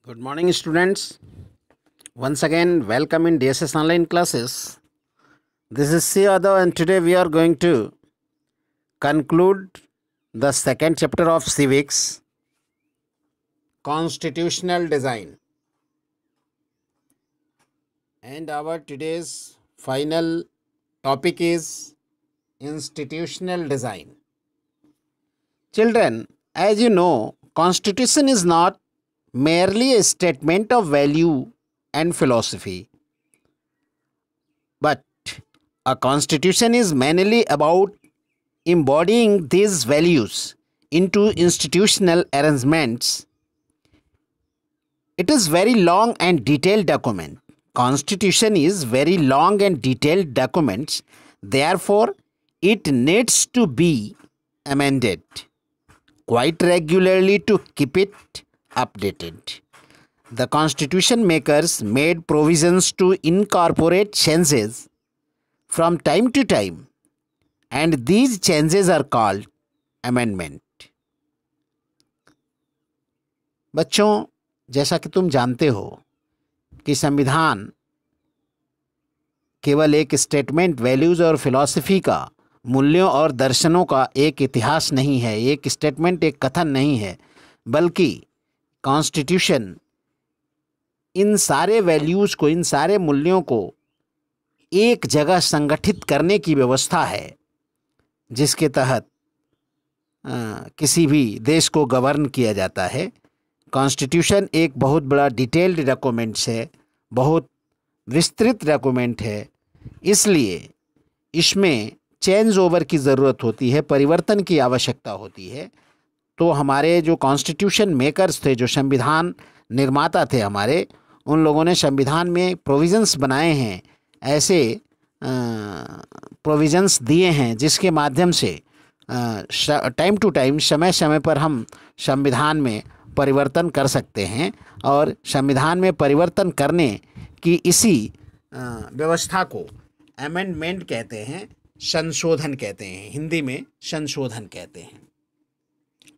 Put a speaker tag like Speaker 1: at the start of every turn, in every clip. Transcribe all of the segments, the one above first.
Speaker 1: Good morning, students. Once again, welcome in DSS online classes. This is C. Yadav, and today we are going to conclude the second chapter of Civics, Constitutional Design. And our today's final topic is Institutional Design. Children, as you know, Constitution is not merely a statement of value and philosophy, but a constitution is mainly about embodying these values into institutional arrangements. It is very long and detailed document. Constitution is very long and detailed documents. Therefore, it needs to be amended quite regularly to keep it updated. The constitution makers made provisions to incorporate changes from time to time, and these changes are called amendment. बच्चों, जैसा कि तुम जानते हो कि संविधान केवल एक स्टेटमेंट, वैल्यूज और फिलॉसफी का, मूल्यों और दर्शनों का एक इतिहास नहीं है, एक स्टेटमेंट, एक कथन नहीं है, बल्कि कॉन्स्टिट्यूशन इन सारे वैल्यूज़ को, इन सारे मूल्यों को एक जगह संगठित करने की व्यवस्था है, जिसके तहत किसी भी देश को गवर्न किया जाता है। कॉन्स्टिट्यूशन एक बहुत बड़ा डिटेल्ड डॉक्यूमेंट्स है, बहुत विस्तृत डॉक्यूमेंट है, इसलिए इसमें चेंज ओवर की ज़रूरत होती है, परिवर्तन की आवश्यकता होती है। तो हमारे जो कॉन्स्टिट्यूशन मेकर्स थे, जो संविधान निर्माता थे हमारे, उन लोगों ने संविधान में प्रोविज़न्स बनाए हैं, ऐसे प्रोविज़न्स दिए हैं जिसके माध्यम से टाइम टू टाइम, समय समय पर हम संविधान में परिवर्तन कर सकते हैं। और संविधान में परिवर्तन करने की इसी व्यवस्था को अमेंडमेंट कहते हैं, संशोधन कहते हैं, हिंदी में संशोधन कहते हैं।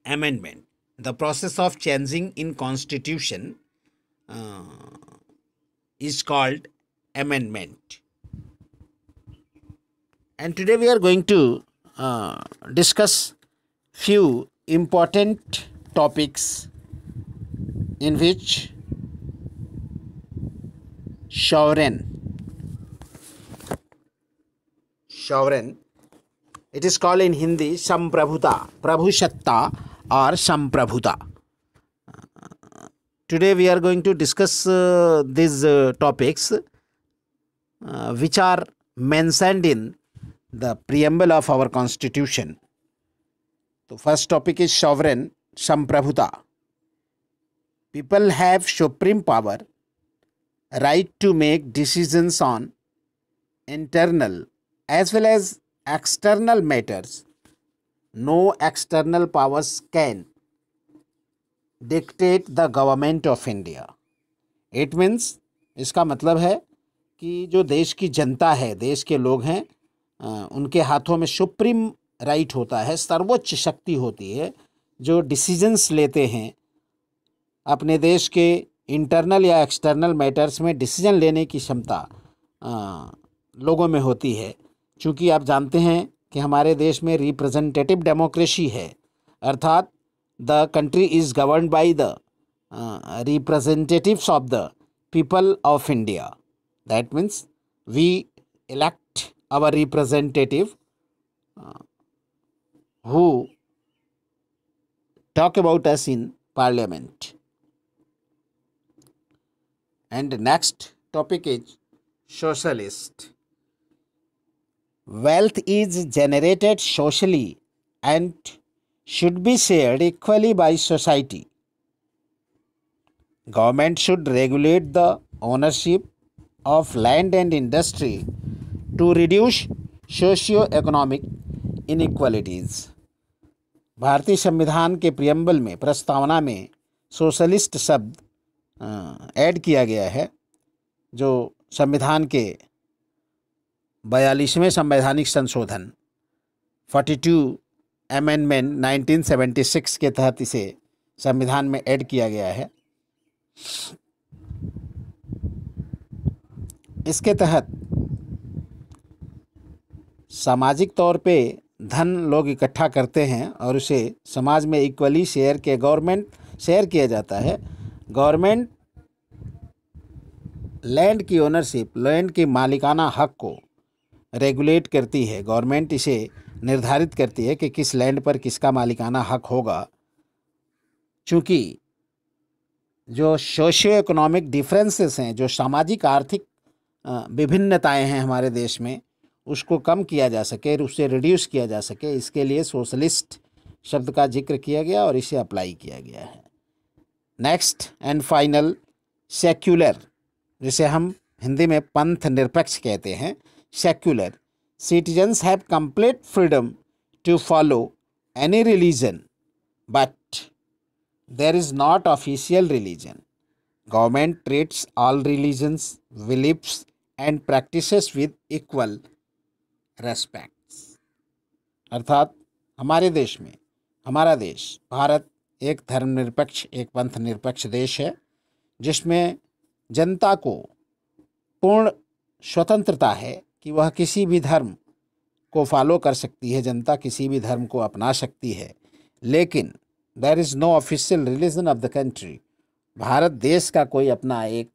Speaker 1: Amendment, the process of changing in constitution is called amendment. And today we are going to discuss few important topics in which sovereign, it is called in Hindi संप्रभुता, प्रभुसत्ता और संप्रभुता. Today we are going to discuss these topics which are mentioned in the preamble of our constitution. The first topic is sovereign, संप्रभुता. People have supreme power, right to make decisions on internal as well as external matters. No external powers can dictate the government of India. It means, इसका मतलब है कि जो देश की जनता है, देश के लोग हैं, उनके हाथों में सुप्रीम राइट होता है, सर्वोच्च शक्ति होती है, जो डिसीजंस लेते हैं अपने देश के इंटरनल या एक्सटर्नल मैटर्स में डिसीजन लेने की क्षमता लोगों में होती है। चूँकि आप जानते हैं कि हमारे देश में रिप्रेजेंटेटिव डेमोक्रेसी है, अर्थात the country is governed by the representatives of the people of India. That means we elect our representative who talk about us in parliament. And next topic is socialist. Wealth is generated socially and should be shared equally by society. Government should regulate the ownership of land and industry to reduce socio-economic inequalities. भारतीय संविधान के preamble में, प्रस्तावना में socialist शब्द add किया गया है, जो संविधान के 42वें संवैधानिक संशोधन 42 अमेंडमेंट 1976 के तहत इसे संविधान में ऐड किया गया है। इसके तहत सामाजिक तौर पे धन लोग इकट्ठा करते हैं और उसे समाज में इक्वली शेयर किया जाता है। गवर्नमेंट लैंड की ओनरशिप, लैंड की मालिकाना हक को रेगुलेट करती है। गवर्नमेंट इसे निर्धारित करती है कि किस लैंड पर किसका मालिकाना हक होगा। चूँकि जो सोशियो इकोनॉमिक डिफरेंसेस हैं, जो सामाजिक आर्थिक विभिन्नताएं हैं हमारे देश में, उसको कम किया जा सके, उससे रिड्यूस किया जा सके, इसके लिए सोशलिस्ट शब्द का जिक्र किया गया और इसे अप्लाई किया गया है। नेक्स्ट एंड फाइनल, सेक्युलर, जिसे हम हिंदी में पंथ निरपेक्ष कहते हैं। Secular citizens have complete freedom to follow any religion but there is not official religion. Government treats all religions, beliefs and practices with equal respects. अर्थात हमारे देश में, हमारा देश भारत एक धर्मनिरपेक्ष, एक पंथ निरपेक्ष देश है, जिसमें जनता को पूर्ण स्वतंत्रता है कि वह किसी भी धर्म को फॉलो कर सकती है, जनता किसी भी धर्म को अपना सकती है। लेकिन there is no official religion of the country. Bharat देश का कोई अपना एक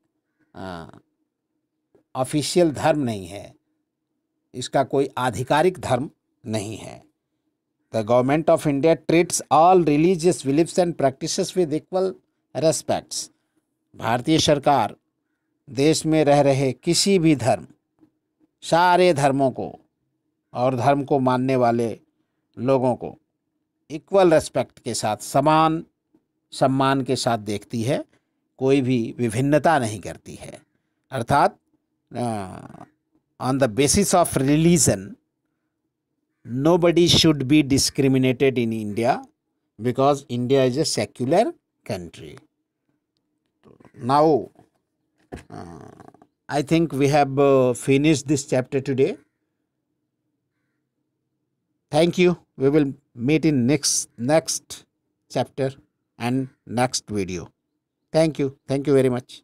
Speaker 1: ऑफिशियल धर्म नहीं है, इसका कोई आधिकारिक धर्म नहीं है। The government of India treats all religious beliefs and practices with equal respects. भारतीय सरकार देश में रह रहे किसी भी धर्म, सारे धर्मों को और धर्म को मानने वाले लोगों को इक्वल रेस्पेक्ट के साथ, समान सम्मान के साथ देखती है, कोई भी विभिन्नता नहीं करती है। अर्थात on the basis of religion nobody should be discriminated in India because India is a secular country. Now I think we have finished this chapter today. Thank you. We will meet in next chapter and next video. Thank you. Thank you very much.